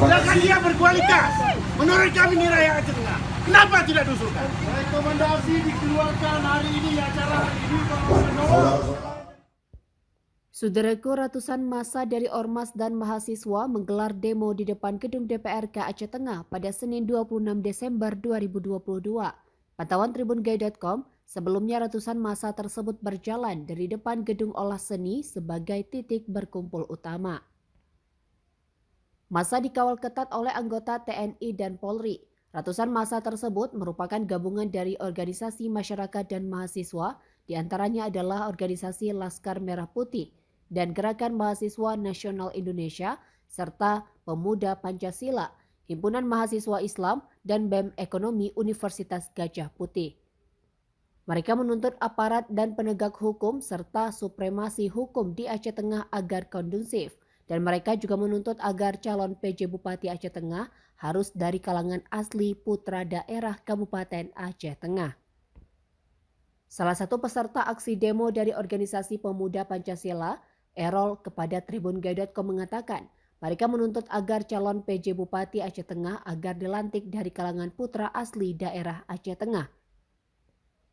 Sedangkan dia berkualitas. Menurut kami ini rakyat Aceh Tengah. Kenapa tidak diusulkan? Rekomendasi dikeluarkan hari ini, acara hari ini menolak. Saudaraku, ratusan massa dari ormas dan mahasiswa menggelar demo di depan gedung DPRK Aceh Tengah pada Senin 26 Desember 2022. Pantauan tribungai.com, sebelumnya ratusan massa tersebut berjalan dari depan gedung olah seni sebagai titik berkumpul utama. Massa dikawal ketat oleh anggota TNI dan Polri. Ratusan massa tersebut merupakan gabungan dari organisasi masyarakat dan mahasiswa, diantaranya adalah organisasi Laskar Merah Putih dan Gerakan Mahasiswa Nasional Indonesia, serta Pemuda Pancasila, Himpunan Mahasiswa Islam, dan BEM Ekonomi Universitas Gajah Putih. Mereka menuntut aparat dan penegak hukum serta supremasi hukum di Aceh Tengah agar kondusif. Dan mereka juga menuntut agar calon PJ Bupati Aceh Tengah harus dari kalangan asli putra daerah Kabupaten Aceh Tengah. Salah satu peserta aksi demo dari organisasi Pemuda Pancasila, Erol, kepada tribungai.com mengatakan, mereka menuntut agar calon PJ Bupati Aceh Tengah agar dilantik dari kalangan putra asli daerah Aceh Tengah.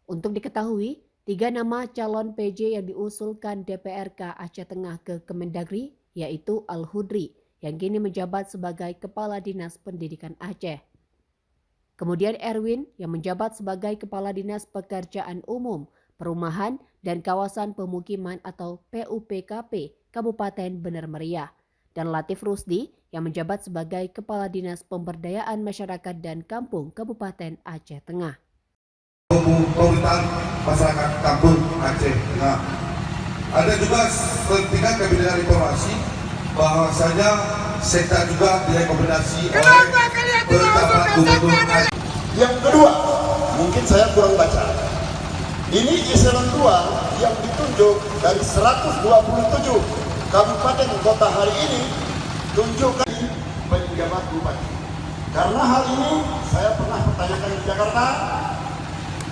Untuk diketahui, 3 nama calon PJ yang diusulkan DPRK Aceh Tengah ke Kemendagri, yaitu Al-Hudri, yang kini menjabat sebagai Kepala Dinas Pendidikan Aceh. Kemudian Erwin, yang menjabat sebagai Kepala Dinas Pekerjaan Umum, Perumahan, dan Kawasan Pemukiman atau PUPKP Kabupaten Bener Meriah. Dan Latif Rusdi, yang menjabat sebagai Kepala Dinas Pemberdayaan Masyarakat dan Kampung Kabupaten Aceh Tengah. Pemerintahan masyarakat kampung Aceh Tengah. Ada juga tingkat kami dengar informasi bahwasanya sekta juga direkomendasi oleh beberapa gubernur Aceh. Yang kedua, mungkin saya kurang baca. Ini eselon 2 yang ditunjuk dari 127 kabupaten kota hari ini tunjukkan penjabat bupati. Karena hal ini saya pernah pertanyakan di Jakarta,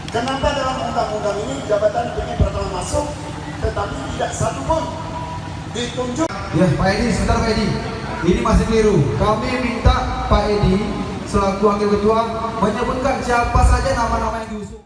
kenapa dalam undang-undang ini jabatan PJ pertama masuk tetapi tidak satu pun ditunjuk. Ya Pak Edi, sebentar Pak Edi, ini masih keliru. Kami minta Pak Edi selaku wakil ketua menyebutkan siapa saja nama-nama yang diusung.